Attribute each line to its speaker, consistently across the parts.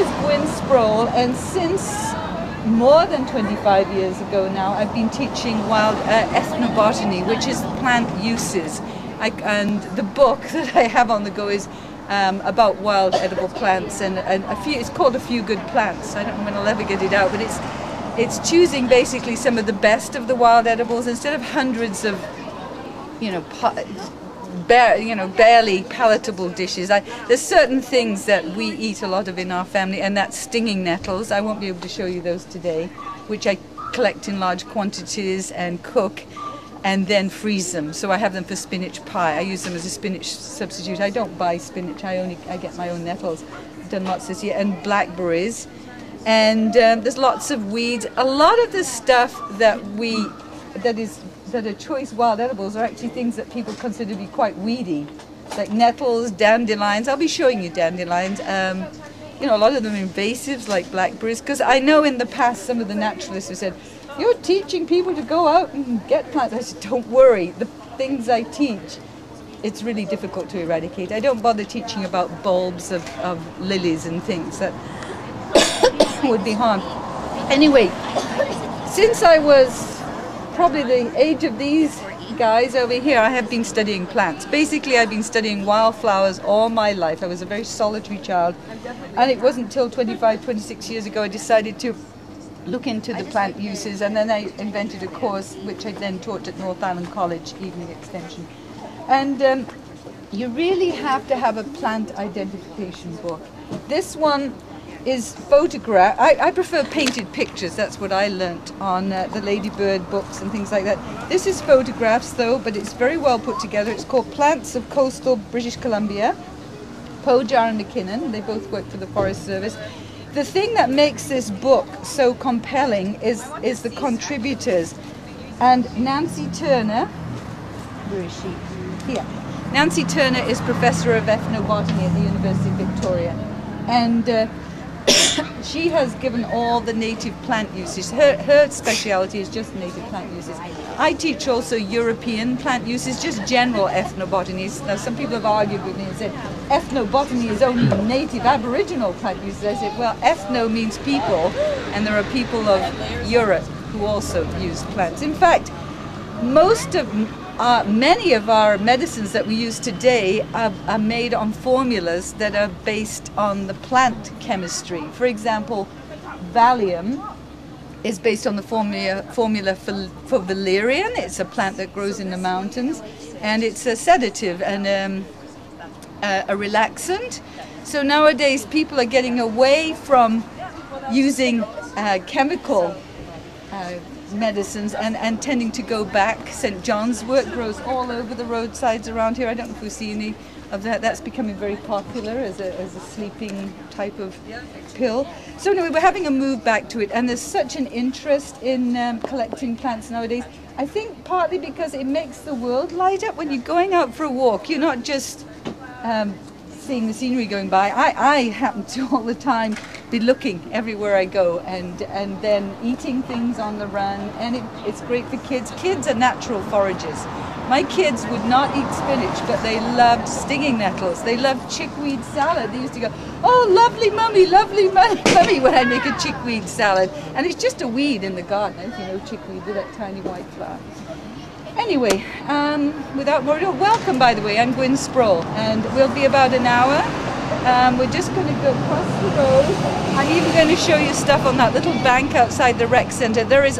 Speaker 1: is Gwyn Sproule, and since more than 25 years ago now, I've been teaching wild ethnobotany, which is plant uses. And the book that I have on the go is about wild edible plants, and it's called A Few Good Plants. I don't know when I'll ever get it out, but it's choosing basically some of the best of the wild edibles instead of hundreds of, barely palatable dishes. There's certain things that we eat a lot of in our family, and that's stinging nettles. I won't be able to show you those today, which I collect in large quantities and cook and then freeze them. So I have them for spinach pie. I use them as a spinach substitute. I don't buy spinach. I get my own nettles. I've done lots this year. And blackberries. And there's lots of weeds. A lot of the stuff that are choice wild edibles are actually things that people consider to be quite weedy, like nettles, dandelions. I'll be showing you dandelions. A lot of them are invasives, like blackberries, because I know in the past some of the naturalists have said, "You're teaching people to go out and get plants." I said, don't worry, the things I teach, it's really difficult to eradicate. I don't bother teaching about bulbs of lilies and things that would be harmed. Anyway, since I was probably the age of these guys over here, I have been studying plants. Basically, I've been studying wildflowers all my life. I was a very solitary child, and it wasn't until 25, 26 years ago I decided to look into the plant uses, and then I invented a course which I then taught at North Island College, Evening Extension. And you really have to have a plant identification book. This one is photograph. I prefer painted pictures. That's what I learnt on the Ladybird books and things like that. This is photographs though, but it's very well put together. It's called Plants of Coastal British Columbia. Pojar and McKinnon, they both work for the Forest Service. The thing that makes this book so compelling is the contributors. And Nancy Turner, where is she? Here. Nancy Turner is Professor of Ethnobotany at the University of Victoria. And she has given all the native plant uses. Her speciality is just native plant uses. I teach also European plant uses, just general ethnobotanies. Now some people have argued with me and said ethnobotany is only native Aboriginal plant uses. I said, well, ethno means people, and there are people of Europe who also use plants. In fact, many of our medicines that we use today are made on formulas that are based on the plant chemistry. For example, Valium is based on the formula for valerian. It's a plant that grows in the mountains, and it's a sedative and a relaxant. So nowadays people are getting away from using chemical medicines and tending to go back. St. John's wort grows all over the roadsides around here. I don't know if we see any of that. That's becoming very popular as a sleeping type of pill. So anyway, we're having a move back to it, and there's such an interest in collecting plants nowadays. I think partly because it makes the world light up. When you're going out for a walk, you're not just seeing the scenery going by. I happen to all the time be looking everywhere I go, and then eating things on the run, and it's great for kids. Kids are natural foragers. My kids would not eat spinach, but they loved stinging nettles. They loved chickweed salad. They used to go, "Oh, lovely mummy, when I make a chickweed salad." And it's just a weed in the garden, as you know, chickweed with that tiny white flower. Anyway, without more ado, welcome, by the way. I'm Gwyn Sproule, and we'll be about an hour. We're just going to go across the road. I'm even going to show you stuff on that little bank outside the rec centre. There is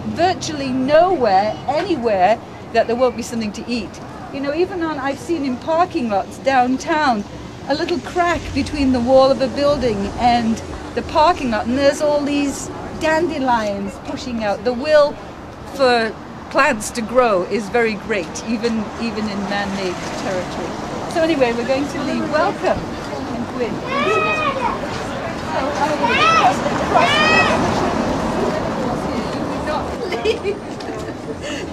Speaker 1: virtually nowhere, anywhere, that there won't be something to eat. You know, even I've seen in parking lots downtown, a little crack between the wall of a building and the parking lot, and there's all these dandelions pushing out. The will for plants to grow is very great, even in man-made territory. So anyway, we're going to leave. Welcome, Gwyn.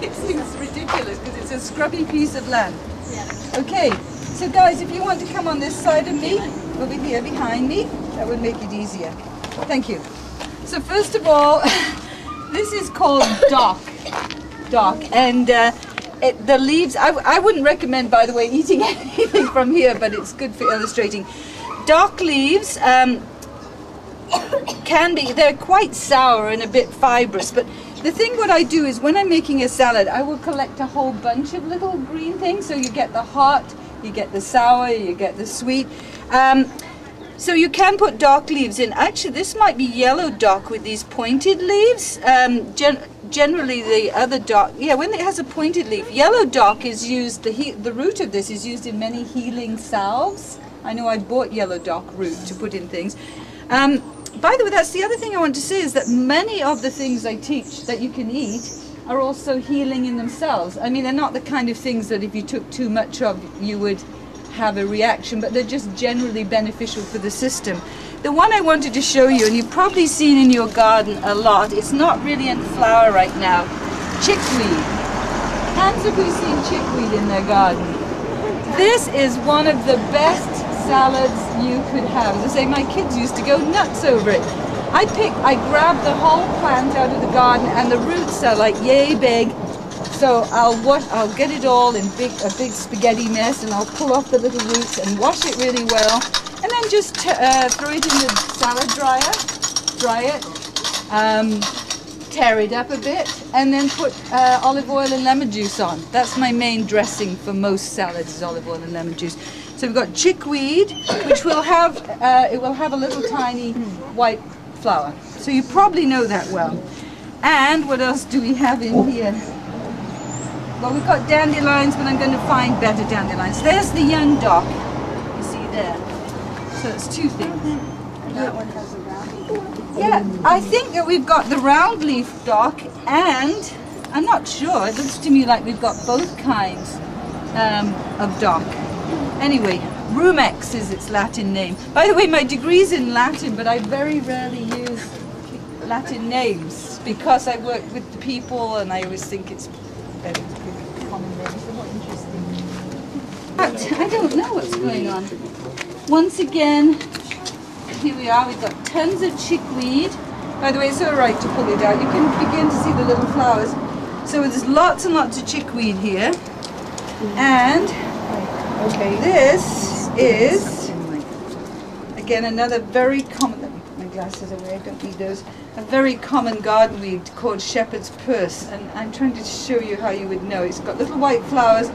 Speaker 1: It seems ridiculous because it's a scrubby piece of land. Okay, so guys, if you want to come on this side of me, over here behind me, that would make it easier. Thank you. So first of all, this is called dock, and the leaves, I wouldn't recommend, by the way, eating anything from here, but it's good for illustrating. Dock leaves, they're quite sour and a bit fibrous, but the thing what I do is when I'm making a salad, I will collect a whole bunch of little green things. So you get the hot, you get the sour, you get the sweet. So you can put dock leaves in. Actually, this might be yellow dock with these pointed leaves. Generally the other dock, yeah, when it has a pointed leaf, yellow dock is used, the root of this is used in many healing salves. I know I bought yellow dock root to put in things. By the way, that's the other thing I want to say is that many of the things I teach that you can eat are also healing in themselves. I mean, they're not the kind of things that if you took too much of, you would have a reaction, but they're just generally beneficial for the system. The one I wanted to show you, and you've probably seen in your garden a lot, it's not really in flower right now, chickweed. Hands have you seen chickweed in their garden? This is one of the best salads you could have. As I say, my kids used to go nuts over it. I grab the whole plant out of the garden, and the roots are like yay big. So I'll get it all in a big spaghetti mess, and I'll pull off the little roots and wash it really well, and then just throw it in the salad dryer, dry it, tear it up a bit, and then put olive oil and lemon juice on. That's my main dressing for most salads, is olive oil and lemon juice. So we've got chickweed, which will have it will have a little tiny white flower. So you probably know that well. And what else do we have in here? Well, we've got dandelions, but I'm going to find better dandelions. There's the young dock, you see there. So it's two things.
Speaker 2: And that one has a round leaf.
Speaker 1: Yeah, I think that we've got the round leaf dock, and I'm not sure. It looks to me like we've got both kinds of dock. Anyway, Rumex is its Latin name. By the way, my degree's in Latin, but I very rarely use Latin names because I work with the people, and I always think it's better to give common names. They're more interesting. But I don't know what's going on. Once again, here we are. We've got tons of chickweed. By the way, it's all right to pull it out. You can begin to see the little flowers. So there's lots and lots of chickweed here, and
Speaker 2: Okay.
Speaker 1: this is, again, another very common, let me put my glasses away, I don't need those, a very common garden weed called shepherd's purse, and I'm trying to show you how you would know. It's got little white flowers,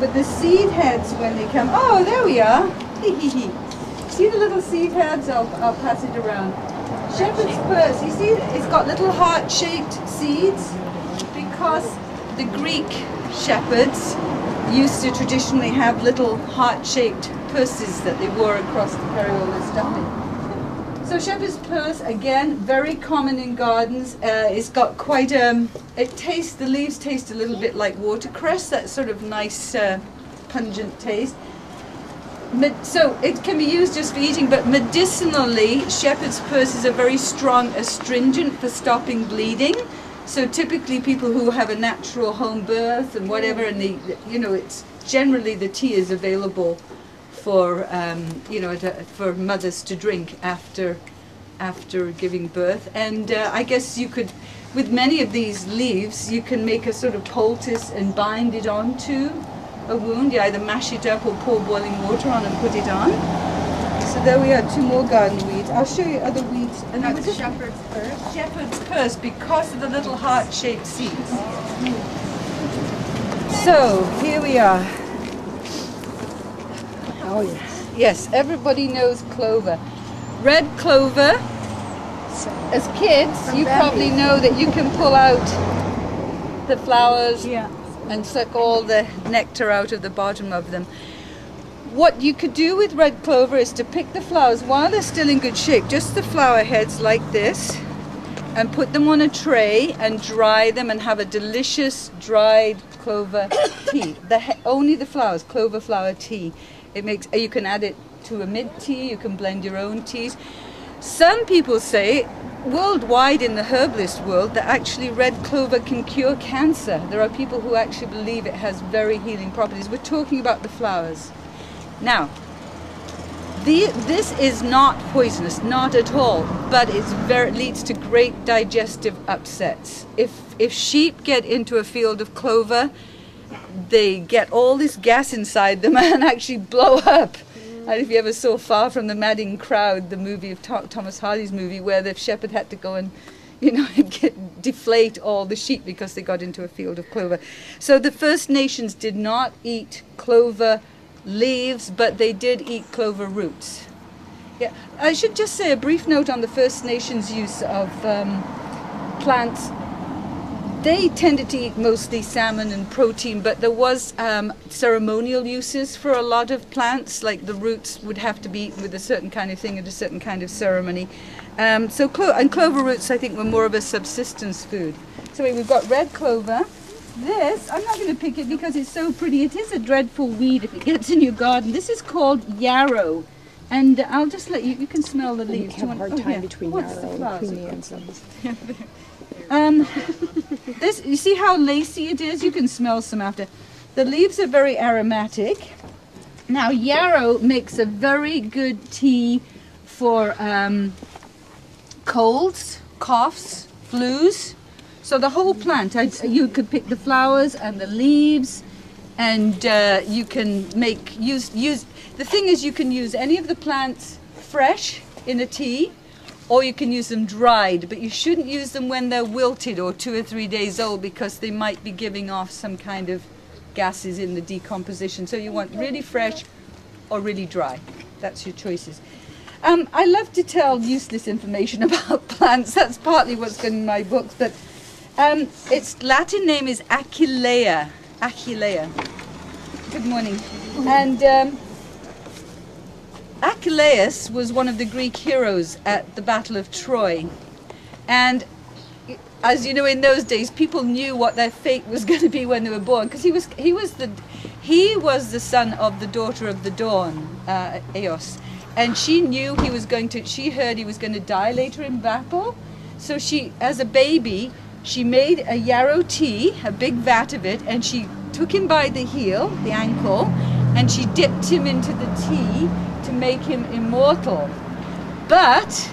Speaker 1: but the seed heads when they come, oh, there we are, see the little seed heads? I'll pass it around. Shepherd's purse, you see, it's got little heart-shaped seeds because the Greek shepherds used to traditionally have little heart-shaped purses that they wore across the peroral stomach. So shepherd's purse, again, very common in gardens. It's got quite the leaves taste a little bit like watercress, that sort of nice pungent taste. So it can be used just for eating, but medicinally, shepherd's purse is a very strong astringent for stopping bleeding. So typically people who have a natural home birth and whatever, and it's generally the tea is available for for mothers to drink after giving birth. And I guess you could, with many of these leaves, you can make a sort of poultice and bind it onto a wound. You either mash it up or pour boiling water on and put it on. So there we are, two more garden weeds. I'll show you other weeds. And
Speaker 2: That's shepherd's purse.
Speaker 1: Shepherd's purse, because of the little heart-shaped seeds. So here we are.
Speaker 2: Oh yes.
Speaker 1: Yes, everybody knows clover. Red clover. As kids, you probably know that you can pull out the flowers and suck all the nectar out of the bottom of them. What you could do with red clover is to pick the flowers while they're still in good shape, just the flower heads like this, and put them on a tray and dry them and have a delicious dried clover tea. Only the flowers, clover flower tea. It makes, you can add it to a mint tea, you can blend your own teas. Some people say, worldwide in the herbalist world, that actually red clover can cure cancer. There are people who actually believe it has very healing properties. We're talking about the flowers. Now, this is not poisonous, not at all, but it leads to great digestive upsets. If sheep get into a field of clover, they get all this gas inside them and actually blow up. And if you ever saw Far from the Madding Crowd, the movie of Thomas Hardy's movie, where the shepherd had to go and, you know, deflate all the sheep because they got into a field of clover. So the First Nations did not eat clover leaves, but they did eat clover roots. Yeah, I should just say a brief note on the First Nations use of plants. They tended to eat mostly salmon and protein, but there was ceremonial uses for a lot of plants, like the roots would have to be eaten with a certain kind of thing at a certain kind of ceremony. And clover roots, I think, were more of a subsistence food. So we've got red clover. This, I'm not going to pick it because it's so pretty. It is a dreadful weed if it gets in your garden. This is called yarrow. And I'll just let you can smell the leaves.
Speaker 2: You have a hard time between yarrow and Queen Anne's.
Speaker 1: This, you see how lacy it is? You can smell some after. The leaves are very aromatic. Now, yarrow makes a very good tea for colds, coughs, flus. So the whole plant, you could pick the flowers and the leaves, and you can make use. The thing is, you can use any of the plants fresh in a tea, or you can use them dried, but you shouldn't use them when they're wilted or 2 or 3 days old because they might be giving off some kind of gases in the decomposition. So you want really fresh or really dry. That's your choices. I love to tell useless information about plants. That's partly what's going in my books, but its Latin name is Achillea. Achillea. Good morning. And Achilles was one of the Greek heroes at the Battle of Troy, and as you know, in those days people knew what their fate was going to be when they were born, because he was the son of the daughter of the dawn, Eos, and she heard he was going to die later in battle. So she, as a baby, she made a yarrow tea, a big vat of it, and she took him by the heel, the ankle, and she dipped him into the tea to make him immortal. But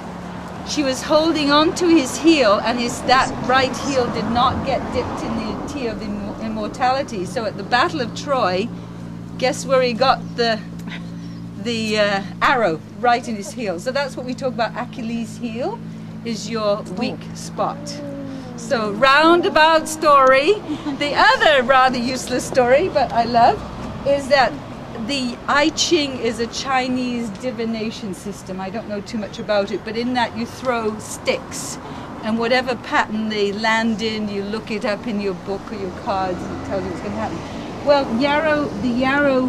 Speaker 1: she was holding on to his heel, and that right heel did not get dipped in the tea of immortality. So at the Battle of Troy, guess where he got the arrow? Right in his heel. So that's what we talk about. Achilles' heel is your weak spot. So roundabout story. The other rather useless story, but I love, is that the I Ching is a Chinese divination system. I don't know too much about it, but in that you throw sticks, and whatever pattern they land in, you look it up in your book or your cards, and it tells you what's going to happen. Well, the yarrow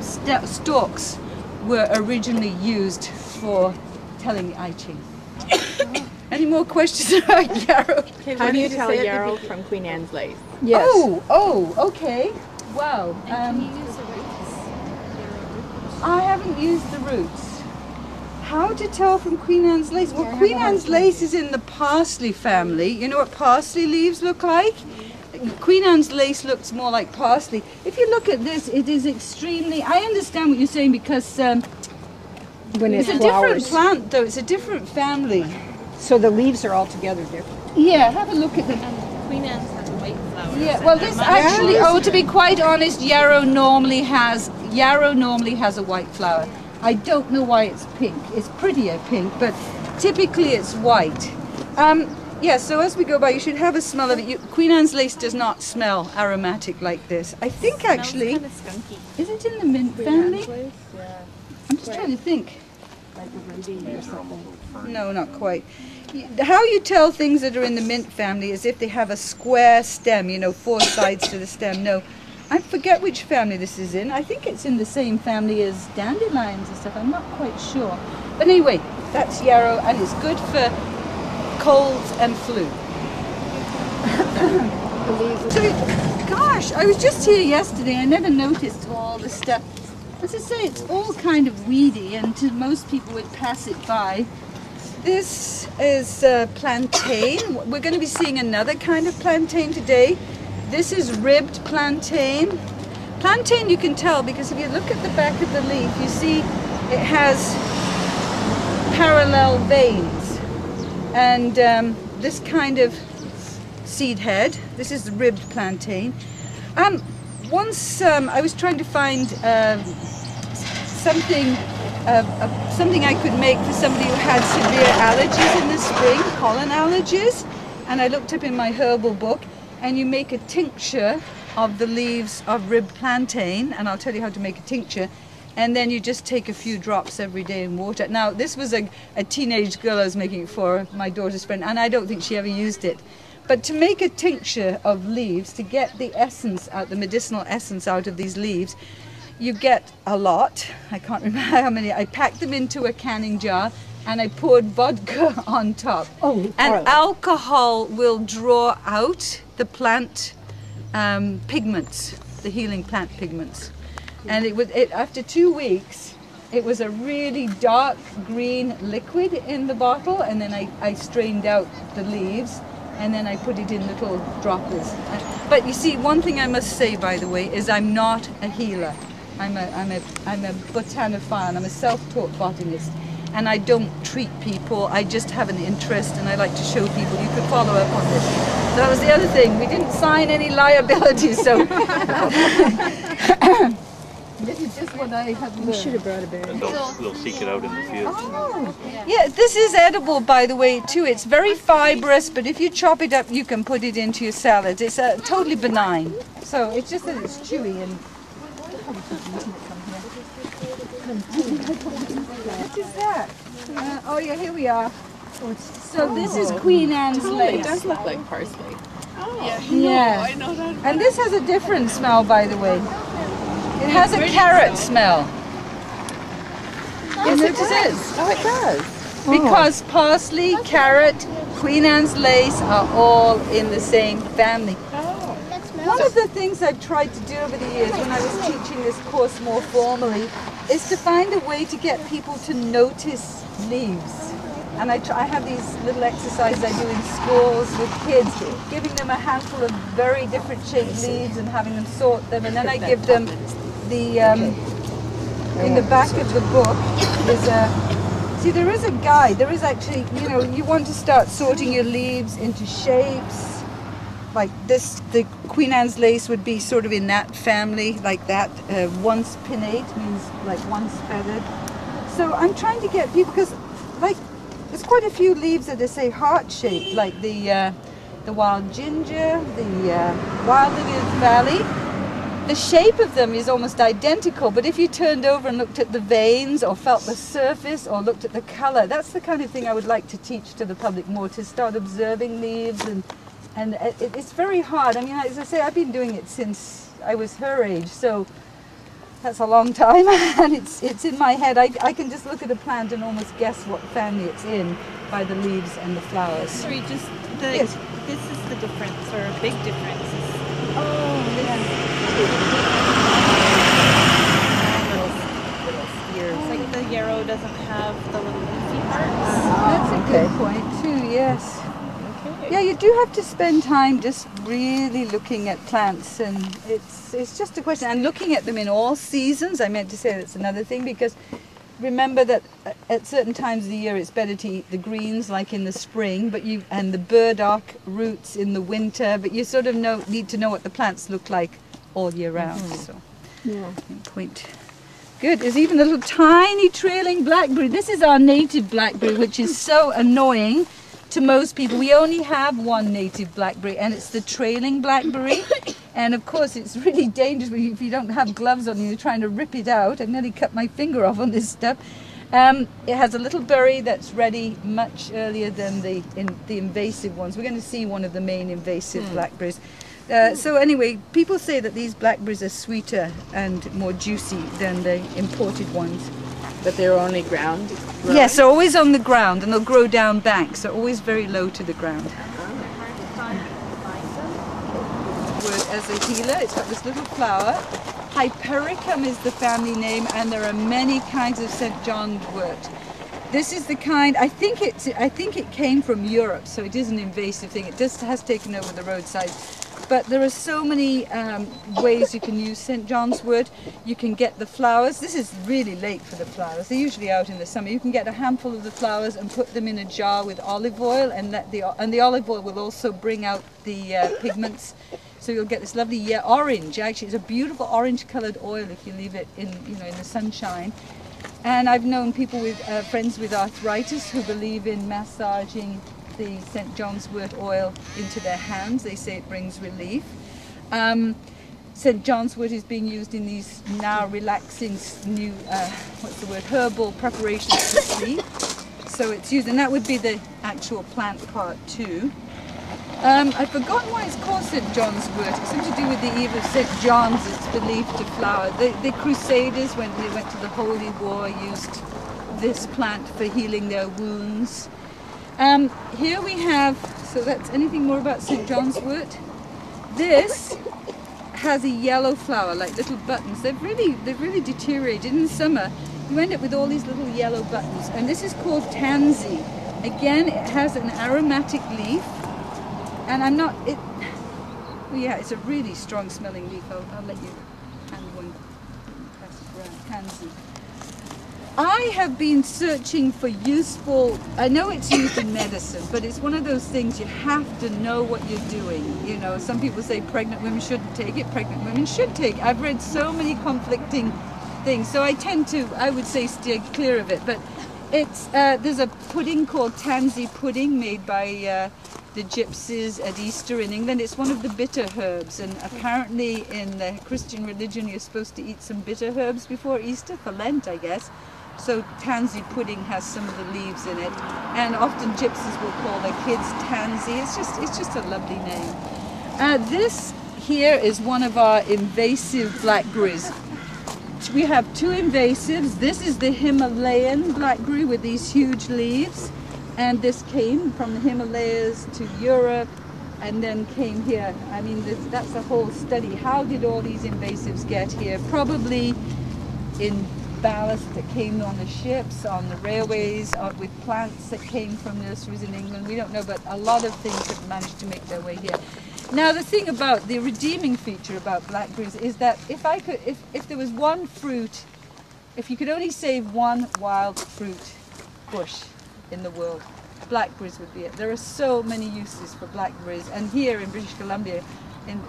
Speaker 1: stalks were originally used for telling the I Ching. Any more questions about yarrow?
Speaker 3: How do you tell yarrow from Queen Anne's lace?
Speaker 2: Yes.
Speaker 1: Oh, okay. Wow.
Speaker 4: And can you use the roots?
Speaker 1: I haven't used the roots. How to tell from Queen Anne's lace? Well, Queen Anne's lace is in the parsley family. You know what parsley leaves look like? Queen Anne's lace looks more like parsley. If you look at this, it is extremely... I understand what you're saying, because
Speaker 2: When
Speaker 1: it's a different plant, though. It's a different family.
Speaker 2: So the leaves are altogether different.
Speaker 1: Yeah, have a look at them.
Speaker 4: And Queen Anne's has white flowers.
Speaker 1: Yeah, well, this actually, to be quite honest, yarrow normally has a white flower. I don't know why it's pink. It's prettier pink, but typically it's white. Yeah, so as we go by, you should have a smell of it. Queen Anne's lace does not smell aromatic like this. I think actually,
Speaker 4: Kind of skunky.
Speaker 1: is it in the mint family?
Speaker 3: Yeah.
Speaker 1: I'm just trying to think.
Speaker 3: Like a ruby or something.
Speaker 1: No, not quite. How you tell things that are in the mint family is if they have a square stem, 4 sides to the stem. No, I forget which family this is in. I think it's in the same family as dandelions and stuff. I'm not quite sure. But anyway, that's yarrow, and it's good for colds and flu. Gosh, I was just here yesterday. I never noticed all the stuff. As I say, it's all kind of weedy, and to most people would pass it by. This is plantain. We're going to be seeing another kind of plantain today. This is ribbed plantain. Plantain you can tell because if you look at the back of the leaf, you see it has parallel veins. And this kind of seed head, this is the ribbed plantain. Once I was trying to find something something I could make for somebody who had severe allergies in the spring, pollen allergies. And I looked up in my herbal book, and you make a tincture of the leaves of rib plantain, and I'll tell you how to make a tincture. And then you just take a few drops every day in water. Now, this was a teenage girl I was making it for, my daughter's friend, and I don't think she ever used it. But to make a tincture of leaves, to get the essence out, the medicinal essence out of these leaves, you get a lot. I can't remember how many. I packed them into a canning jar, and I poured vodka on top.
Speaker 2: Oh,
Speaker 1: and alcohol will draw out the plant pigments, the healing plant pigments. And after 2 weeks, it was a really dark green liquid in the bottle, and then I strained out the leaves, and then I put it in little droppers. But you see, one thing I must say, by the way, is I'm not a healer. I'm a botanophile. I'm a self-taught botanist, and I don't treat people. I just have an interest, and I like to show people. You could follow up on this. That was the other thing. We didn't sign any liabilities, so. This is just what I have learned.
Speaker 2: We should have brought a berry.
Speaker 5: They'll seek it out in the field.
Speaker 1: Oh, yeah, this is edible, by the way, too. It's very fibrous, but if you chop it up, you can put it into your salads. It's totally benign. So it's just that it's chewy and... What is that? Oh, yeah, here we are. So this is Queen Anne's lace.
Speaker 3: It does look like parsley.
Speaker 1: Yeah.
Speaker 4: I know that.
Speaker 1: And this has a different smell, by the way. It has a carrot smell. Yes, it does.
Speaker 3: Oh, it does.
Speaker 1: Because parsley, carrot, Queen Anne's lace are all in the same family. One of the things I've tried to do over the years when I was teaching this course more formally is to find a way to get people to notice leaves. And I have these little exercises I do in schools with kids, giving them a handful of very different shaped leaves and having them sort them, and then I give them the, in the back of the book is a, see, there is a guide. There is actually, you know, you want to start sorting your leaves into shapes. Like this, the Queen Anne's lace would be sort of in that family, like that. Once pinnate means like once feathered. So I'm trying to get people, because like there's quite a few leaves that are, say, heart-shaped, like the wild ginger, the wild lily of the valley. The shape of them is almost identical, but if you turned over and looked at the veins or felt the surface or looked at the color, that's the kind of thing I would like to teach to the public more, to start observing leaves. And it's very hard. I mean, as I say, I've been doing it since I was her age, so that's a long time, and it's in my head. I can just look at a plant and almost guess what family it's in by the leaves and the flowers.
Speaker 4: Sorry, just
Speaker 1: Yes.
Speaker 4: this is the difference, or a big difference.
Speaker 1: Oh, yeah.
Speaker 4: Little spears. Like the yarrow doesn't have the little leafy parts.
Speaker 1: That's a good point too, yes. Yeah, you do have to spend time just really looking at plants, and it's just a question. And looking at them in all seasons, I meant to say that's another thing, because remember that at certain times of the year it's better to eat the greens, like in the spring, and the burdock roots in the winter, but you sort of need to know what the plants look like all year round. So,
Speaker 2: Yeah.
Speaker 1: point. Good. There's even a little tiny trailing blackberry. This is our native blackberry, which is so annoying to most people. We only have one native blackberry, and it's the trailing blackberry. And of course it's really dangerous if you don't have gloves on and you're trying to rip it out. I nearly cut my finger off on this stuff. It has a little berry that's ready much earlier than the invasive ones. We're going to see one of the main invasive blackberries. So anyway, people say that these blackberries are sweeter and more juicy than the imported ones.
Speaker 3: But they're only ground?
Speaker 1: Yes, they're always on the ground, and they'll grow down banks. They're always very low to the ground. As a healer, it's got this little flower. Hypericum is the family name, and there are many kinds of St. John's wort. This is the kind, I think it came from Europe, so it is an invasive thing. It just has taken over the roadside. But there are so many ways you can use St. John's wort. You can get the flowers. This is really late for the flowers. They're usually out in the summer. You can get a handful of the flowers and put them in a jar with olive oil, and the olive oil will also bring out the pigments. So you'll get this lovely orange. Actually, it's a beautiful orange-colored oil if you leave it in, in the sunshine. And I've known people with friends with arthritis who believe in massaging the St. John's wort oil into their hands. They say it brings relief. St. John's wort is being used in these now relaxing new, herbal preparations for sleep. So it's used, and that would be the actual plant part too. I've forgotten why it's called St. John's wort. It's something to do with the eve of St. John's. It's believed to flower. The Crusaders, when they went to the Holy War, used this plant for healing their wounds. Here we have, so that's anything more about St. John's wort. This has a yellow flower, like little buttons. They've really deteriorated. In summer, you end up with all these little yellow buttons, and this is called tansy. Again, it has an aromatic leaf, and it's a really strong smelling leaf. I'll let you hand one, pass it around. Tansy. I have been searching for useful, I know it's used in medicine, but it's one of those things you have to know what you're doing. You know, some people say pregnant women shouldn't take it, pregnant women should take it. I've read so many conflicting things, so I tend to, I would say, steer clear of it. But it's, there's a pudding called tansy pudding made by the gypsies at Easter in England. It's one of the bitter herbs, and apparently in the Christian religion you're supposed to eat some bitter herbs before Easter, for Lent I guess. So tansy pudding has some of the leaves in it, and often gypsies will call their kids tansy. It's just a lovely name. This here is one of our invasive blackberries. We have two invasives. This is the Himalayan blackberry with these huge leaves, and this came from the Himalayas to Europe and then came here. I mean, that's a whole study. How did all these invasives get here? Probably in ballast that came on the ships, on the railways, with plants that came from nurseries in England. We don't know, but a lot of things have managed to make their way here. Now, the thing about the redeeming feature about blackberries is that if there was one fruit, if you could only save one wild fruit bush in the world, blackberries would be it. There are so many uses for blackberries, and here in British Columbia,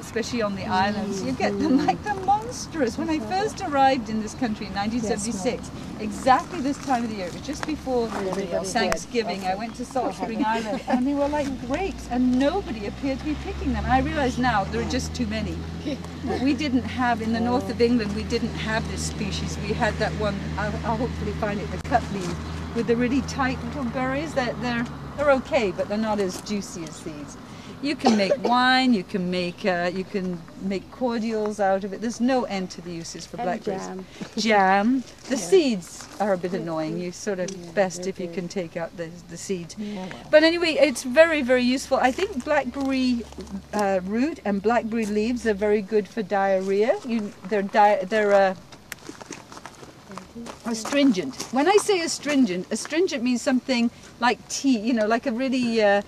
Speaker 1: especially on the islands, you get them like they're monstrous. When I first arrived in this country in 1976, exactly this time of the year, it was just before Thanksgiving, I went to Salt Spring Island, and they were like grapes, and nobody appeared to be picking them. And I realize now there are just too many. We didn't have, in the north of England, we didn't have this species. We had that one, I'll hopefully find it, the cut leaf, with the really tight little berries. That they're okay, but they're not as juicy as these. You can make wine, you can make cordials out of it. There's no end to the uses for blackberries. Jam. The seeds are a bit annoying. You sort of best if you can take out the seeds. But anyway, it's very, very useful. I think blackberry root and blackberry leaves are very good for diarrhea. They're astringent. When I say astringent means something like tea. You know, like a really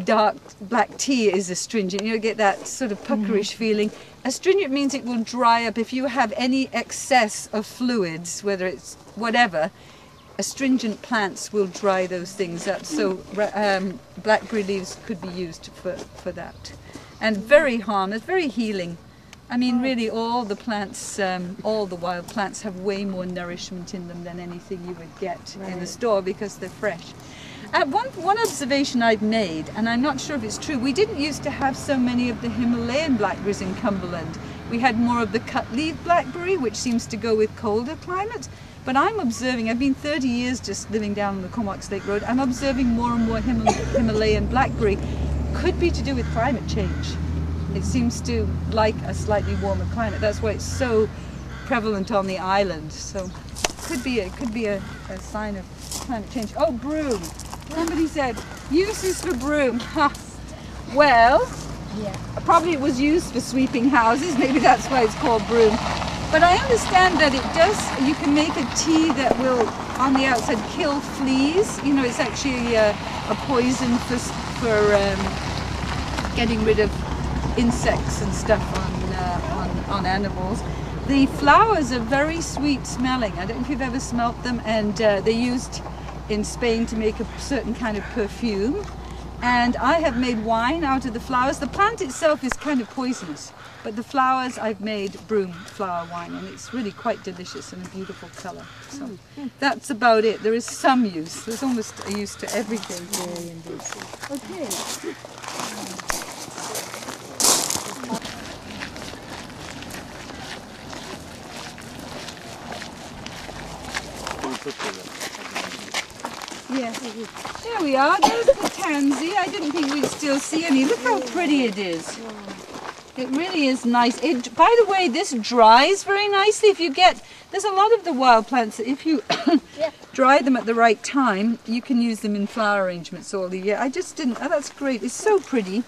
Speaker 1: dark black tea is astringent. You get that sort of puckerish feeling. Astringent means it will dry up if you have any excess of fluids, whether it's whatever. Astringent plants will dry those things up. So blackberry leaves could be used for that. And very harmless, very healing. I mean, really, all the plants, all the wild plants have way more nourishment in them than anything you would get in the store because they're fresh. One observation I've made, and I'm not sure if it's true, we didn't used to have so many of the Himalayan blackberries in Cumberland. We had more of the cut-leaf blackberry, which seems to go with colder climates. But I'm observing, I've been 30 years just living down on the Cornwalk Lake Road, I'm observing more and more Himalayan blackberry. Could be to do with climate change. It seems to like a slightly warmer climate. That's why it's so prevalent on the island. So could be a sign of climate change. Oh, broom. Somebody said, uses for broom. Well, probably it was used for sweeping houses. Maybe that's why it's called broom. But I understand that it does, you can make a tea that will, on the outside, kill fleas. You know, it's actually a poison for getting rid of insects and stuff on animals. The flowers are very sweet smelling. I don't know if you've ever smelt them, and they're used in Spain to make a certain kind of perfume. And I have made wine out of the flowers. The plant itself is kind of poisonous, but the flowers I've made broom flower wine, and it's really quite delicious and a beautiful colour. So that's about it. There is some use. There's almost a use to everything. Okay. Yes. There we are. There's the tansy. I didn't think we'd still see any. Look how pretty it is. It really is nice. By the way, this dries very nicely. If you get, there's a lot of the wild plants that if you dry them at the right time, you can use them in flower arrangements all the year. I just didn't. Oh, that's great. It's so pretty.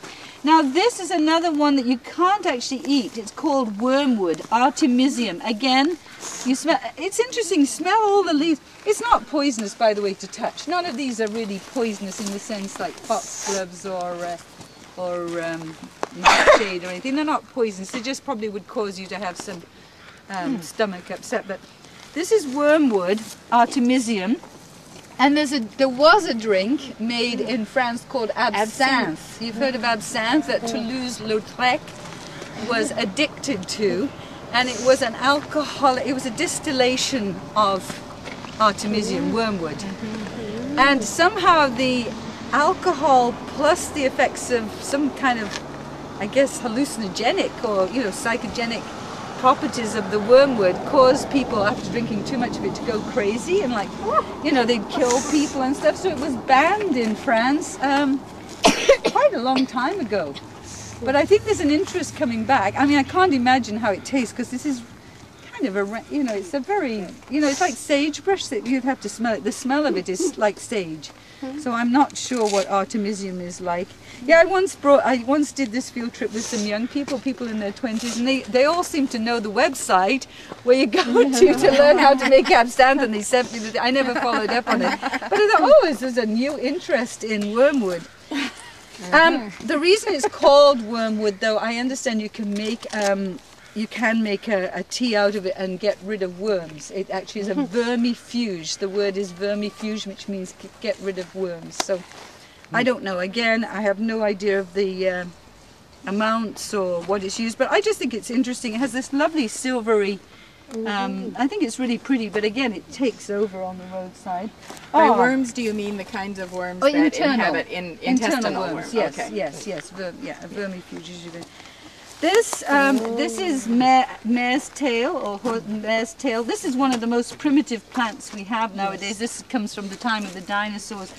Speaker 1: Now this is another one that you can't actually eat. It's called wormwood, artemisium. Again, you smell. It's interesting. Smell all the leaves. It's not poisonous, by the way, to touch. None of these are really poisonous in the sense like foxgloves or nightshade or anything. They're not poisonous. They just probably would cause you to have some stomach upset. But this is wormwood, artemisium. And there was a drink made in France called absinthe. You've heard of absinthe that Toulouse-Lautrec was addicted to, and it was an alcohol. It was a distillation of artemisium, wormwood, and somehow the alcohol plus the effects of some kind of, I guess, hallucinogenic or psychogenic properties of the wormwood caused people after drinking too much of it to go crazy and they'd kill people and stuff. So it was banned in France quite a long time ago. But I think there's an interest coming back. I mean, I can't imagine how it tastes because this is kind of it's a very, it's like sagebrush that you'd have to smell it. The smell of it is like sage. So I'm not sure what artemisium is like. Yeah, I once did this field trip with some young people in their 20s, and they all seem to know the website where you go to learn how to make absinthe, and they sent me I never followed up on it. But I thought, this is a new interest in wormwood. The reason it's called wormwood, though, I understand you can make a tea out of it and get rid of worms. It actually is a vermifuge. The word is vermifuge, which means get rid of worms. So I don't know. Again, I have no idea of the amounts or what it's used, but I just think it's interesting. It has this lovely silvery, I think it's really pretty, but again, it takes over on the roadside.
Speaker 3: By worms, do you mean the kinds of worms that inhabit intestinal worms?
Speaker 1: Yes,
Speaker 3: okay.
Speaker 1: yes. A vermifuge is usually. This is mare's tail or mare's tail. This is one of the most primitive plants we have nowadays. This comes from the time of the dinosaurs.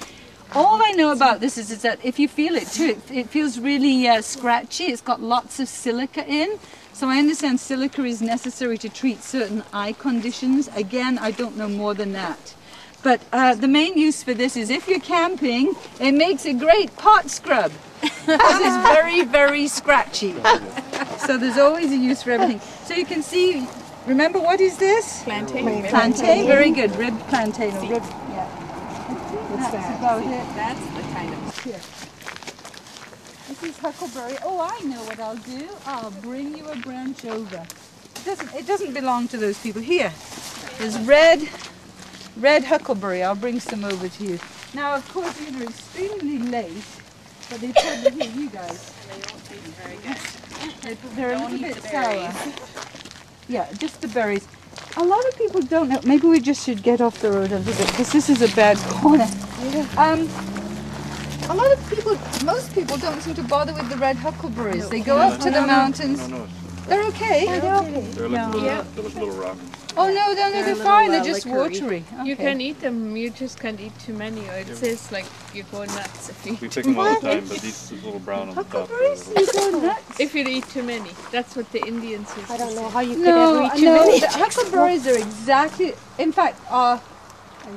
Speaker 1: All I know about this is that if you feel it too, it feels really scratchy. It's got lots of silica in. So I understand silica is necessary to treat certain eye conditions. Again, I don't know more than that. But the main use for this is if you're camping, it makes a great pot scrub. It's very, very scratchy. So there's always a use for everything. So you can see, remember what is this?
Speaker 3: Plantain.
Speaker 1: Plantain, very good. Ribbed plantain or ribbed,
Speaker 2: That's
Speaker 1: about it.
Speaker 3: That's the kind of...
Speaker 1: Here. This is huckleberry. Oh, I know what I'll do. I'll bring you a branch over. It doesn't belong to those people. Here, there's red huckleberry. I'll bring some over to you. Now, of course, these are extremely late, but they put here, you guys.
Speaker 4: They don't taste very good.
Speaker 1: They're a little bit sour. Yeah, just the berries. A lot of people don't know. Maybe we just should get off the road a little bit because this is a bad corner. A lot of people, most people don't seem to bother with the red huckleberries. They go up to the mountains.
Speaker 5: No.
Speaker 1: They're okay.
Speaker 5: They're like little rocks.
Speaker 1: Oh no, they're fine. They're just watery.
Speaker 6: You
Speaker 1: Okay.
Speaker 6: can eat them, you just can't eat too many, or it says like you go nuts if you
Speaker 5: We
Speaker 6: eat
Speaker 5: pick
Speaker 6: too
Speaker 5: them all the
Speaker 6: many.
Speaker 5: time, but these little brown on the top.
Speaker 1: Huckleberries? You go nuts.
Speaker 6: If you eat too many, that's what the Indians used
Speaker 2: I
Speaker 6: to
Speaker 2: don't know
Speaker 6: say.
Speaker 2: how you could ever eat too many.
Speaker 1: The huckleberries are exactly. In fact, our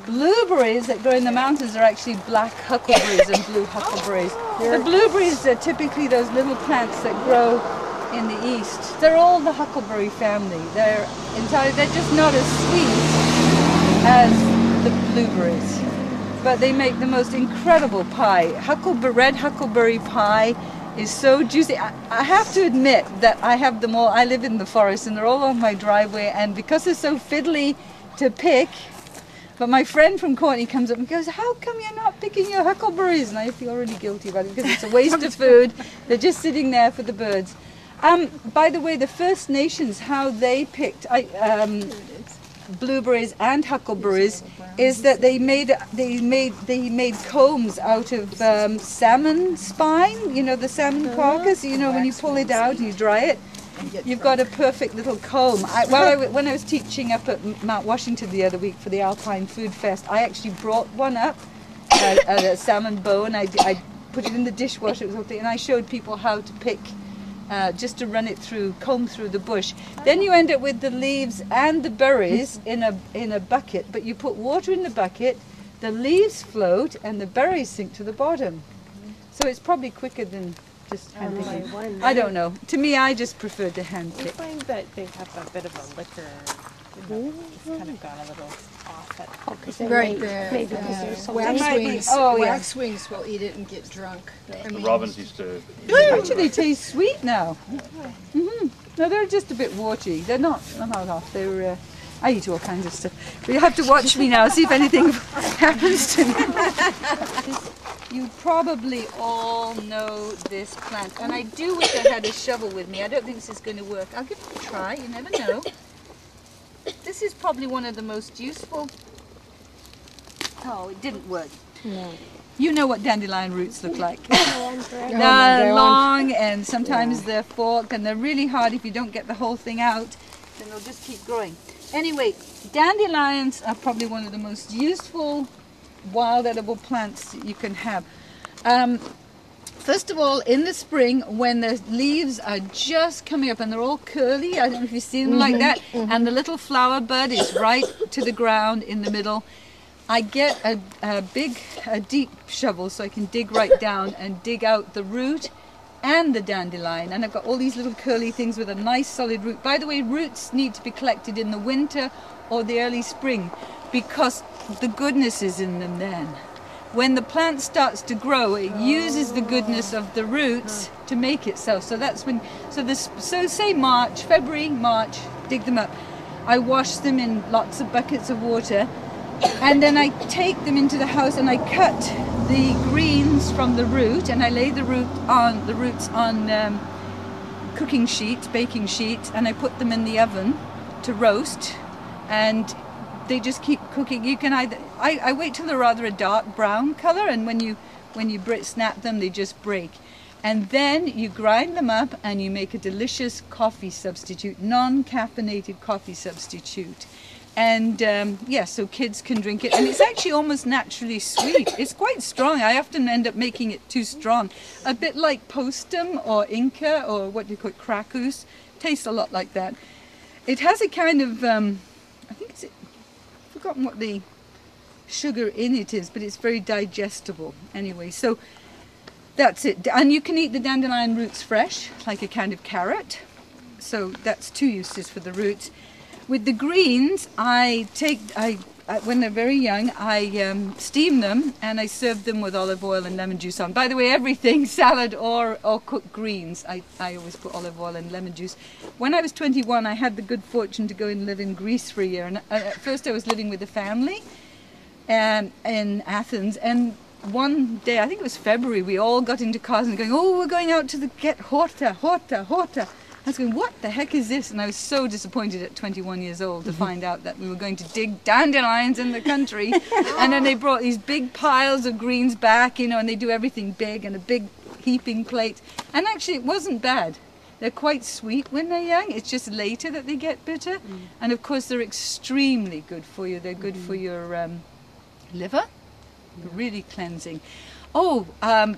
Speaker 1: blueberries that grow in the mountains are actually black huckleberries and blue huckleberries. The blueberries are typically those little plants that grow in the east. They're all the huckleberry family. They're just not as sweet as the blueberries, but they make the most incredible pie. Red huckleberry pie is so juicy. I have to admit that I have them all. I live in the forest and they're all on my driveway, and because they're so fiddly to pick, But my friend from Courtney comes up and goes, how come you're not picking your huckleberries? And I feel really guilty about it because it's a waste of food. They're just sitting there for the birds. By the way, the First Nations, how they picked blueberries and huckleberries is that they made combs out of salmon spine, you know, the salmon carcass, you know, when you pull it out and you dry it, you've got a perfect little comb. When I was teaching up at Mount Washington the other week for the Alpine Food Fest, I actually brought one up, a salmon bone. I put it in the dishwasher, and I showed people how to pick, just to run it through, comb through the bush. Then you end up with the leaves and the berries in a bucket, but you put water in the bucket, the leaves float, and the berries sink to the bottom. So it's probably quicker than just hand picking. I don't know. To me, I just prefer to hand pick.
Speaker 4: I find that they have a bit of a liquor. It's kind of gone a little off at
Speaker 3: Right, waxwings will eat it and get drunk.
Speaker 5: The robins used to.
Speaker 1: Actually, they taste sweet now. No, they're just a bit watery. They're not off. They're. I eat all kinds of stuff. But you have to watch me now, see if anything happens to me. You probably all know this plant, and I do wish I had a shovel with me. I don't think this is going to work. I'll give it a try. You never know. This is probably one of the most useful. Oh, it didn't work. No. You know what dandelion roots look like. They're long and sometimes they're forked, and they're really hard. If you don't get the whole thing out, then they'll just keep growing. Anyway, dandelions are probably one of the most useful wild edible plants you can have. First of all, in the spring, when the leaves are just coming up and they're all curly, I don't know if you've seen them like that, and the little flower bud is right to the ground in the middle, I get a deep shovel so I can dig right down and dig out the root and the dandelion. And I've got all these little curly things with a nice solid root. By the way, roots need to be collected in the winter or the early spring because the goodness is in them then. When the plant starts to grow, it uses the goodness of the roots to make itself. So that's when, so say March, February, March, dig them up. I wash them in lots of buckets of water, and then I take them into the house and I cut the greens from the root, and I lay the roots on cooking sheets, baking sheets, and I put them in the oven to roast, and they just keep cooking. You can either, I wait till they're rather a dark brown color, and when you snap them, they just break. And then you grind them up and you make a delicious coffee substitute, non-caffeinated coffee substitute. And yeah, so kids can drink it, and it's actually almost naturally sweet. It's quite strong. I often end up making it too strong. A bit like postum or Inca or what do you call it, crackus. Tastes a lot like that. It has a kind of, I think it's, I've forgotten what the sugar in it is, but it's very digestible. Anyway, so that's it. And you can eat the dandelion roots fresh, like a kind of carrot. So that's two uses for the roots. With the greens, when they're very young, I steam them and I serve them with olive oil and lemon juice on. By the way, everything, salad or cooked greens, I always put olive oil and lemon juice. When I was 21, I had the good fortune to go and live in Greece for a year. And at first I was living with a family in Athens. And one day, I think it was February, we all got into cars and going, oh, we're going out to get horta. I was going, what the heck is this? And I was so disappointed at 21 years old to find out that we were going to dig dandelions in the country. And then they brought these big piles of greens back, you know, and they do everything big and a big heaping plate. And actually it wasn't bad. They're quite sweet when they're young. It's just later that they get bitter. And of course they're extremely good for you. They're good for your liver. Really cleansing. Oh,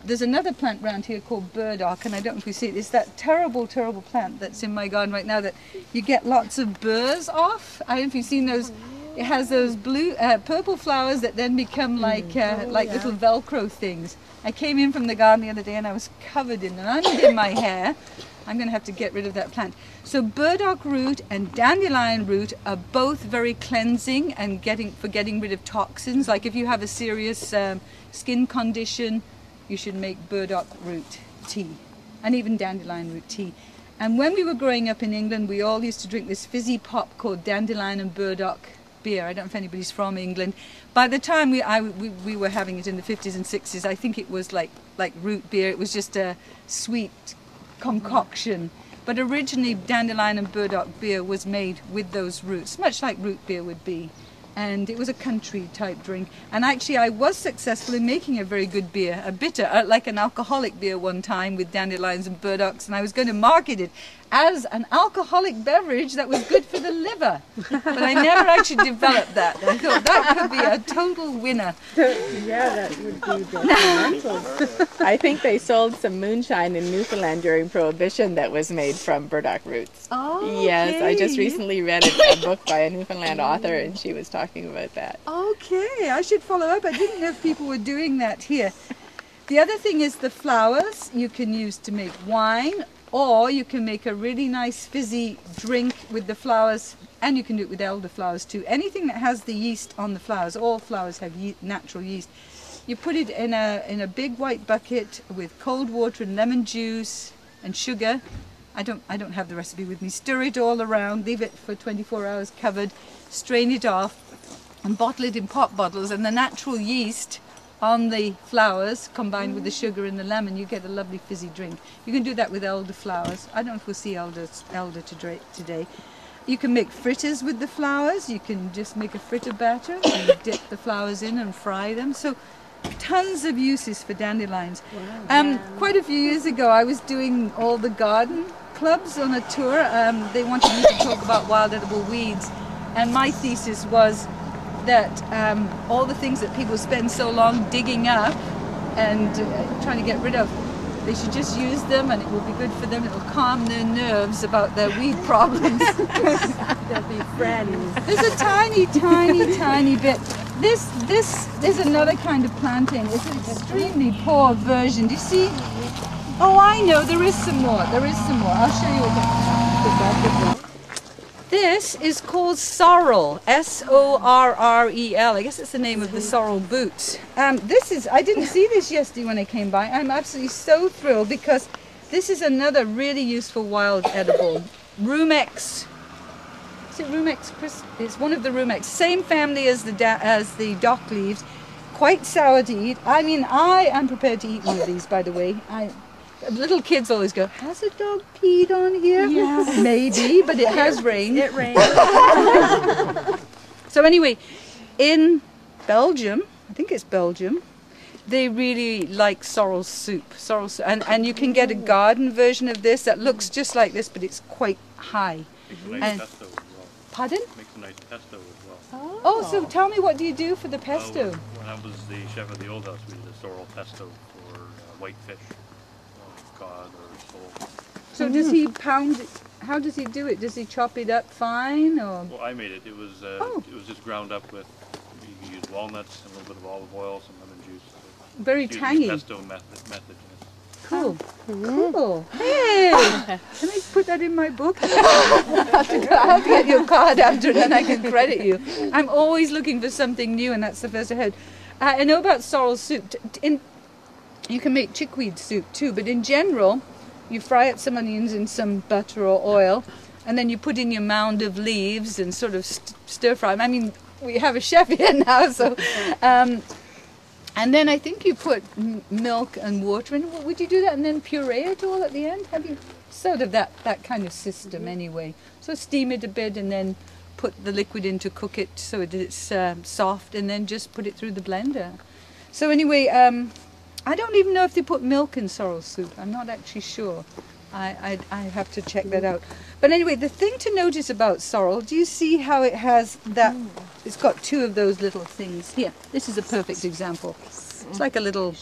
Speaker 1: there's another plant around here called burdock, and I don't know if you see it. It's that terrible, terrible plant that's in my garden right now that you get lots of burrs off. I don't know if you've seen those. It has those purple flowers that then become like little Velcro things. I came in from the garden the other day and I was covered in them. And in my hair. I'm going to have to get rid of that plant. So burdock root and dandelion root are both very cleansing and getting rid of toxins. Like if you have a serious skin condition, you should make burdock root tea, and even dandelion root tea. And when we were growing up in England, we all used to drink this fizzy pop called dandelion and burdock beer. I don't know if anybody's from England. By the time we were having it in the 50s and 60s, I think it was like root beer. It was just a sweet concoction. But originally, dandelion and burdock beer was made with those roots, much like root beer would be. And it was a country type drink. And actually I was successful in making a very good beer, a bitter, like an alcoholic beer one time with dandelions and burdocks, and I was going to market it as an alcoholic beverage that was good for the liver. But I never actually developed that. I thought that could be a total winner.
Speaker 3: Yeah, that would be detrimental. I think they sold some moonshine in Newfoundland during Prohibition that was made from burdock roots.
Speaker 1: Oh,
Speaker 3: yes, I just recently read a book by a Newfoundland author, and she was talking about that.
Speaker 1: Okay, I should follow up. I didn't know if people were doing that here. The other thing is the flowers you can use to make wine, or you can make a really nice fizzy drink with the flowers, and you can do it with elderflowers too. Anything that has the yeast on the flowers, all flowers have natural yeast. You put it in a big white bucket with cold water and lemon juice and sugar. I don't have the recipe with me. Stir it all around, leave it for 24 hours covered, strain it off, and bottle it in pop bottles, and the natural yeast on the flowers combined with the sugar and the lemon, you get a lovely fizzy drink. You can do that with elderflowers. I don't know if we'll see elder today. You can make fritters with the flowers. You can just make a fritter batter and dip the flowers in and fry them. So tons of uses for dandelions. Wow. Quite a few years ago I was doing all the garden clubs on a tour. They wanted me to talk about wild edible weeds, and my thesis was that all the things that people spend so long digging up and trying to get rid of, they should just use them, and it will be good for them. It will calm their nerves about their weed problems.
Speaker 2: They'll be friends.
Speaker 1: There's a tiny, tiny, tiny bit. This is another kind of planting. It's an extremely poor version. Do you see? Oh, I know. There is some more. There is some more. I'll show you again. This is called sorrel, S-O-R-R-E-L. I guess it's the name of the sorrel boots. I didn't see this yesterday when I came by. I'm absolutely so thrilled because this is another really useful wild edible. Rumex. Is it Rumex? It's one of the Rumex. Same family as the dock leaves. Quite sour to eat. I mean, I am prepared to eat one of these, by the way. Little kids always go, has a dog peed on here? Yeah. Maybe, but it has rained.
Speaker 4: It rained.
Speaker 1: So anyway, in Belgium, I think it's Belgium, they really like sorrel soup. And you can get a garden version of this that looks just like this, but it's quite high.
Speaker 5: Makes a nice pesto as well.
Speaker 1: Pardon?
Speaker 5: Makes a nice pesto as well.
Speaker 1: Oh, so tell me, what do you do for the pesto?
Speaker 5: When I was the chef of the old house, we did a sorrel pesto for white fish. Cod or sole.
Speaker 1: So does he pound it? How does he do it? Does he chop it up fine, or?
Speaker 5: Well, I made it. It was just ground up with. You can use walnuts, a little bit of olive oil, some lemon juice.
Speaker 1: Very tangy.
Speaker 5: Pesto method.
Speaker 1: Cool. Cool. Hey, can I put that in my book? I'll have to get your card after, and then I can credit you. I'm always looking for something new, and that's the first I heard. I know about sorrel soup. You can make chickweed soup too, but in general, you fry up some onions in some butter or oil, and then you put in your mound of leaves and sort of stir fry them. I mean, we have a chef here now, so. And then I think you put milk and water in. Would you do that and then puree it all at the end? Have you sort of that kind of system anyway? So steam it a bit and then put the liquid in to cook it so it's soft, and then just put it through the blender. So anyway, I don't even know if they put milk in sorrel soup. I'm not actually sure. I have to check that out. But anyway, the thing to notice about sorrel, do you see how it has that, it's got two of those little things. Here, this is a perfect example. It's like a little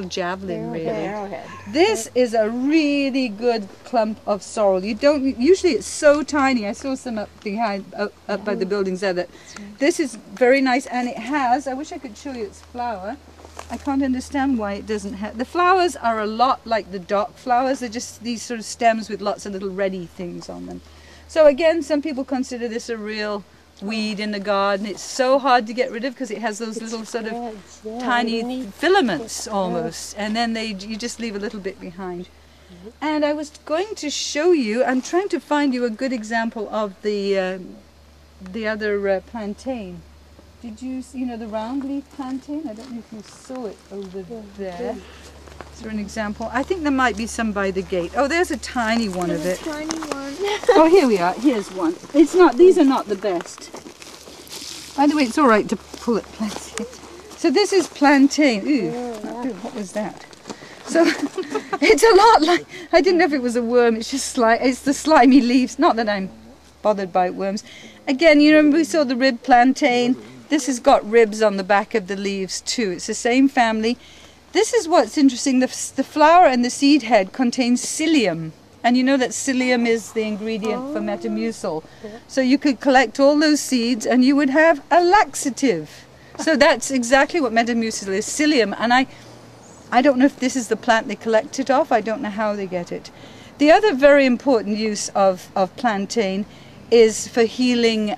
Speaker 1: javelin, really.
Speaker 2: Arrowhead.
Speaker 1: This is a really good clump of sorrel. You don't, usually it's so tiny. I saw some up behind, up by the buildings there. That this is very nice, and it has, I wish I could show you its flower. I can't understand why it doesn't have, the flowers are a lot like the dock flowers. They're just these sort of stems with lots of little reddy things on them. So again, some people consider this a real weed in the garden. It's so hard to get rid of because it has those little sort of tiny filaments almost, and then you just leave a little bit behind. And I was going to show you, I'm trying to find you a good example of the the other plantain. Did you see, you know, the round leaf plantain? I don't know if you saw it over there. Is there an example? I think there might be some by the gate. Oh, there's a tiny one of it.
Speaker 6: Tiny one.
Speaker 1: Oh, here we are. Here's one. It's not. These are not the best. By the way, it's all right to pull it plenty. So this is plantain. Ooh, what was that? So it's a lot like, I didn't know if it was a worm. It's just it's the slimy leaves. Not that I'm bothered by worms. Again, you remember we saw the rib plantain. This has got ribs on the back of the leaves too. It's the same family. This is what's interesting. The flower and the seed head contains psyllium. And you know that psyllium is the ingredient for Metamucil. So you could collect all those seeds and you would have a laxative. So that's exactly what Metamucil is, psyllium. And I don't know if this is the plant they collect it off. I don't know how they get it. The other very important use of plantain is for healing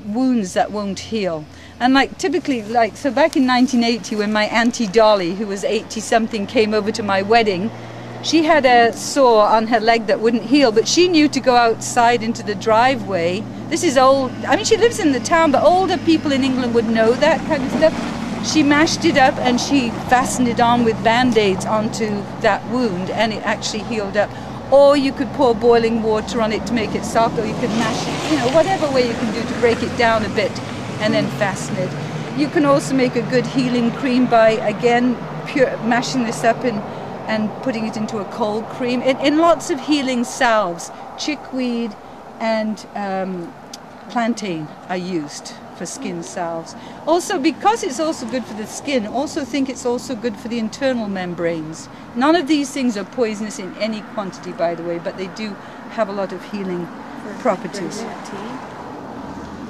Speaker 1: wounds that won't heal. And typically, so back in 1980 when my Auntie Dolly, who was 80-something, came over to my wedding, she had a sore on her leg that wouldn't heal, but she knew to go outside into the driveway. This is old, I mean she lives in the town, but older people in England would know that kind of stuff. She mashed it up and she fastened it on with band-aids onto that wound and it actually healed up. Or you could pour boiling water on it to make it soft, or you could mash it, you know, whatever way you can do to break it down a bit and then fasten it. You can also make a good healing cream by, again, mashing this up and putting it into a cold cream. In lots of healing salves, chickweed and plantain are used for skin salves. Also, because it's also good for the skin, also think it's also good for the internal membranes. None of these things are poisonous in any quantity, by the way, but they do have a lot of healing properties.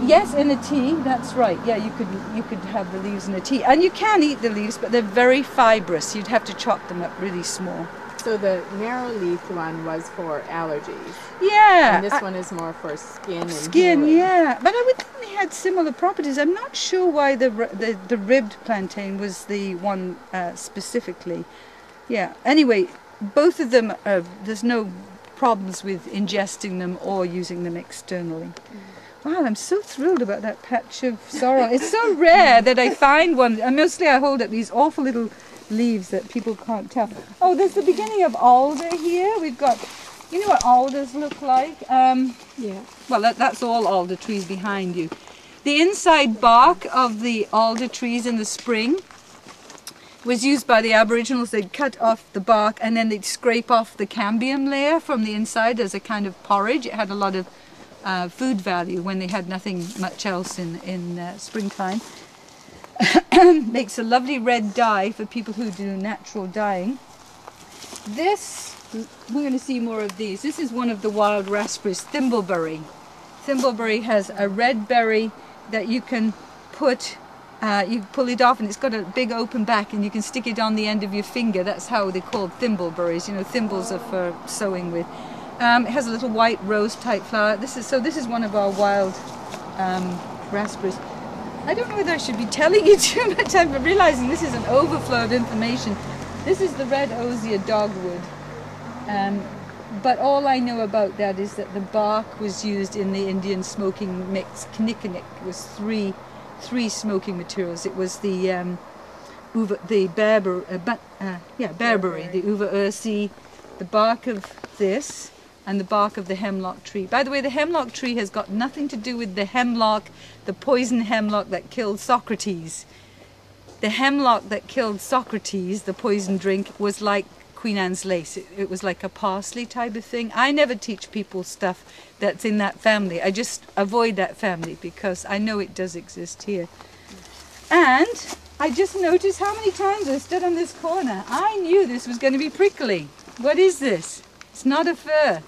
Speaker 1: Yes, in a tea, that's right. Yeah, you could have the leaves in a tea. And you can eat the leaves, but they're very fibrous. You'd have to chop them up really small.
Speaker 3: So the narrow-leafed one was for allergies.
Speaker 1: Yeah.
Speaker 3: And this one is more for skin and
Speaker 1: skin,
Speaker 3: healing.
Speaker 1: yeah. But I would think they had similar properties. I'm not sure why the ribbed plantain was the one specifically. Yeah. Anyway, both of them, there's no problems with ingesting them or using them externally. Wow, I'm so thrilled about that patch of sorrel. It's so rare that I find one. And mostly I hold up these awful little leaves that people can't tell. Oh, there's the beginning of alder here. We've got, you know what alders look like?
Speaker 3: Yeah.
Speaker 1: Well, that's all alder trees behind you. The inside bark of the alder trees in the spring was used by the Aboriginals. They'd cut off the bark and then they'd scrape off the cambium layer from the inside as a kind of porridge. It had a lot of food value when they had nothing much else in springtime. Makes a lovely red dye for people who do natural dyeing. This, we're going to see more of these. This is one of the wild raspberries, thimbleberry. Thimbleberry has a red berry that you can put, you pull it off and it's got a big open back and you can stick it on the end of your finger. That's how they're called thimbleberries. You know, thimbles are for sewing with. It has a little white rose type flower. This is one of our wild raspberries. I don't know whether I should be telling you too much. I'm realizing this is an overflow of information. This is the red osier dogwood. But all I know about that is that the bark was used in the Indian smoking mix. Kinnikinnick was three smoking materials. It was the bearberry, the uva ursi, the bark of this, and the bark of the hemlock tree. By the way, the hemlock tree has got nothing to do with the hemlock, the poison hemlock that killed Socrates. The hemlock that killed Socrates, the poison drink, was like Queen Anne's lace. It was like a parsley type of thing. I never teach people stuff that's in that family. I just avoid that family because I know it does exist here. And I just noticed how many times I stood on this corner. I knew this was going to be prickly. What is this? It's not a fir.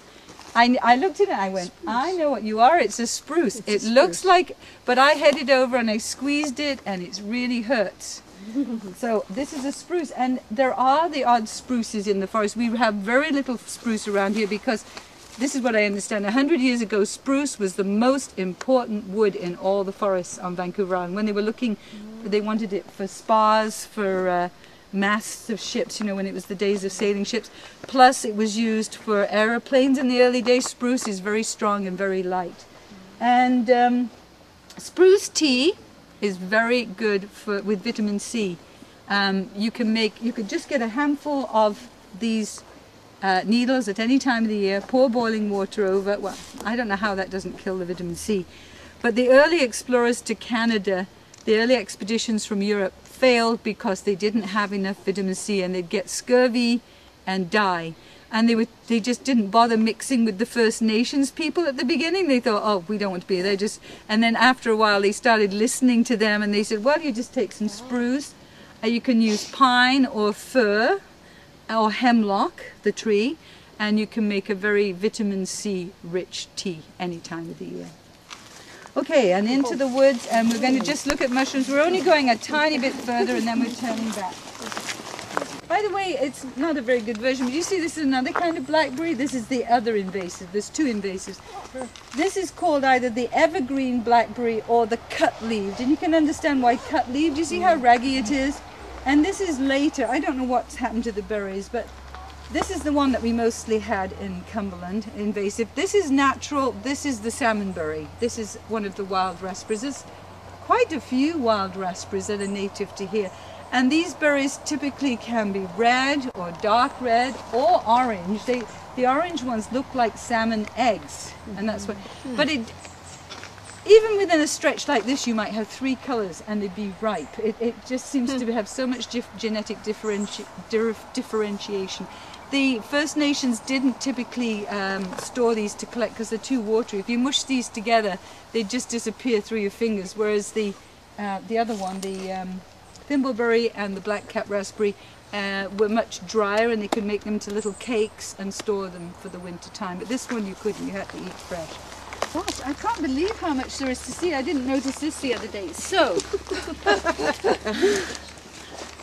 Speaker 1: I looked at it and I went, I know what you are, it's a spruce. It looks like, but I headed over and I squeezed it and it really hurts. So this is a spruce, and there are the odd spruces in the forest. We have very little spruce around here because this is what I understand. 100 years ago, spruce was the most important wood in all the forests on Vancouver Island. When they were looking, they wanted it for spars, for masts of ships, you know, when it was the days of sailing ships. Plus it was used for aeroplanes in the early days. Spruce is very strong and very light. And Spruce tea is very good with vitamin C. You could just get a handful of these needles at any time of the year, pour boiling water over. Well, I don't know how that doesn't kill the vitamin C. But the early explorers to Canada, the early expeditions from Europe failed because they didn't have enough vitamin C, and they'd get scurvy and die. And they just didn't bother mixing with the First Nations people at the beginning. They thought, oh, we don't want to be there. And then after a while they started listening to them, and they said, well, you just take some spruce. You can use pine or fir or hemlock, the tree, and you can make a very vitamin C rich tea any time of the year. Okay, and into the woods, and we're going to just look at mushrooms. We're only going a tiny bit further, and then we're turning back. By the way, it's not a very good version, but you see this is another kind of blackberry. This is the other invasive. There's two invasives. This is called either the evergreen blackberry or the cut-leaved, and you can understand why cut-leaved. You see how raggy it is? And this is later. I don't know what's happened to the berries, but this is the one that we mostly had in Cumberland, invasive. This is natural. This is the salmonberry. This is one of the wild raspberries. There's quite a few wild raspberries that are native to here. And these berries typically can be red or dark red or orange. The orange ones look like salmon eggs, and that's what. But even within a stretch like this, you might have 3 colors and they'd be ripe. It just seems to have so much genetic differentiation. The First Nations didn't typically store these to collect because they're too watery. If you mush these together, they just disappear through your fingers. Whereas the other one, the thimbleberry and the black cap raspberry, were much drier, and they could make them into little cakes and store them for the winter time. But this one you couldn't. You had to eat fresh. Gosh, I can't believe how much there is to see. I didn't notice this the other day. So,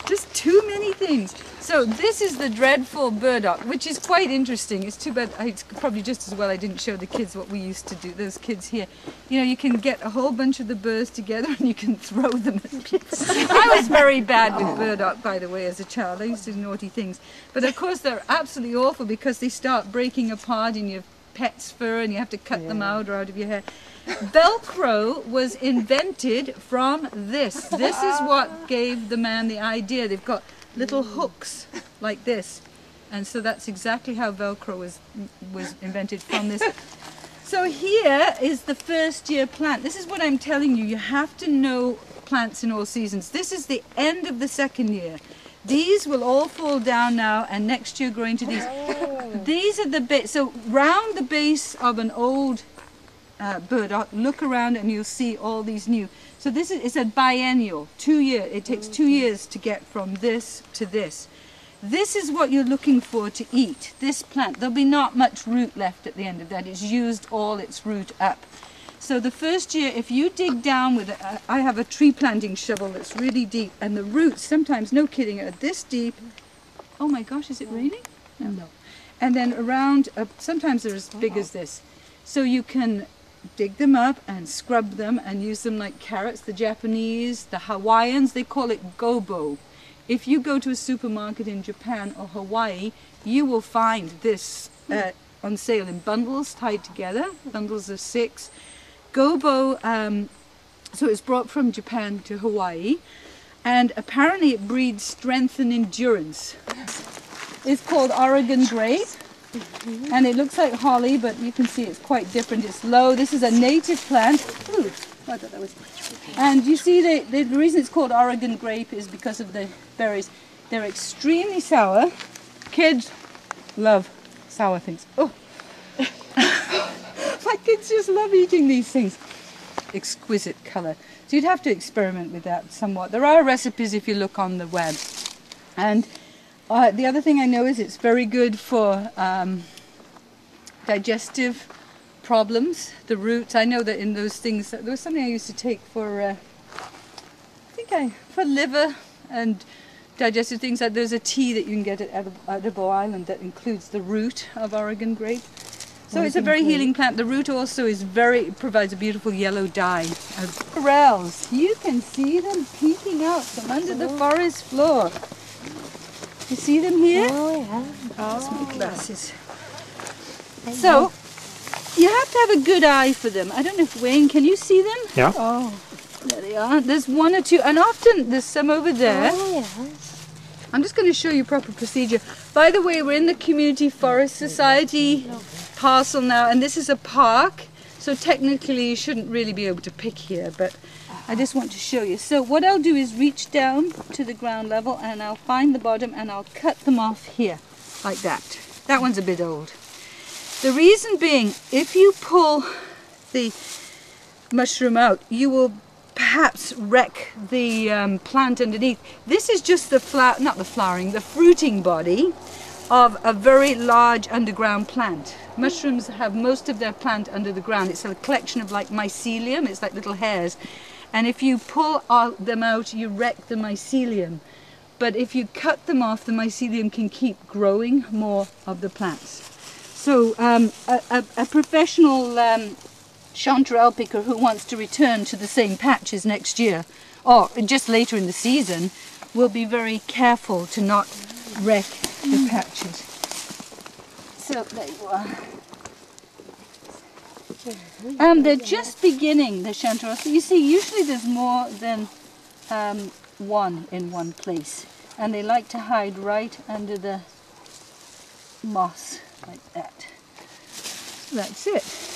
Speaker 1: just too many things. So this is the dreadful burdock, which is quite interesting. It's too bad, it's probably just as well I didn't show the kids what we used to do, those kids here. You know, you can get a whole bunch of the burrs together and you can throw them at people. I was very bad with burdock, by the way, as a child. I used to do naughty things. But of course they're absolutely awful because they start breaking apart in your pet's fur and you have to cut them out or out of your hair. Velcro was invented from this. This is what gave the man the idea. They've got little hooks like this, and so that's exactly how Velcro was invented, from this. So here is the first year plant. This is what I'm telling you. You have to know plants in all seasons. This is the end of the second year. These will all fall down now, and next year grow into these. These are the bits. So round the base of an old burdock, look around and you'll see all these new. So this is, it's a biennial, 2 year. It takes 2 years to get from this to this. This is what you're looking for to eat, this plant. There'll be not much root left at the end of that. It's used all its root up. So the first year, if you dig down with I have a tree planting shovel that's really deep, and the roots, sometimes, no kidding, are this deep. Oh my gosh, is it raining? No. And then around, sometimes they're as big as this. So you can dig them up and scrub them and use them like carrots. The Japanese, the Hawaiians, they call it gobo. If you go to a supermarket in Japan or Hawaii, you will find this on sale in bundles tied together, bundles of 6. Gobo, so it's brought from Japan to Hawaii, and apparently it breeds strength and endurance. It's called Oregon grape. And it looks like holly, but you can see it's quite different. It's low. This is a native plant. Ooh, I thought that was. And you see the reason it's called Oregon grape is because of the berries. They're extremely sour. Kids love sour things. Oh, my kids just love eating these things. Exquisite colour. So you'd have to experiment with that somewhat. There are recipes if you look on the web. And the other thing I know is it's very good for digestive problems, the roots. I know that in those things, there was something I used to take for, for liver and digestive things. There's a tea that you can get at Edible Island that includes the root of Oregon grape. So it's a very healing plant. The root also is provides a beautiful yellow dye. Morels, you can see them peeking out from under the forest floor. You see them here?
Speaker 2: Oh, yeah.
Speaker 1: That's my glasses. So, you have to have a good eye for them. I don't know if Wayne, can you see them?
Speaker 7: Yeah.
Speaker 1: Oh, there they are. There's one or two, and often there's some over there.
Speaker 2: Oh, yes.
Speaker 1: I'm just going to show you proper procedure. By the way, we're in the Community Forest Society parcel now, and this is a park, so technically you shouldn't really be able to pick here, but I just want to show you. So what I'll do is reach down to the ground level, and I'll find the bottom, and I'll cut them off here, like that. That one's a bit old. The reason being, if you pull the mushroom out, you will perhaps wreck the plant underneath. This is just the the fruiting body of a very large underground plant. Mushrooms have most of their plant under the ground. It's a collection of like mycelium, it's like little hairs. And if you pull them out, you wreck the mycelium. But if you cut them off, the mycelium can keep growing more of the plants. So a professional chanterelle picker who wants to return to the same patches next year, or just later in the season, will be very careful to not wreck the patches. So there you are. They're just beginning, the chanterelles. So you see, usually there's more than one in one place, and they like to hide right under the moss like that. So that's it.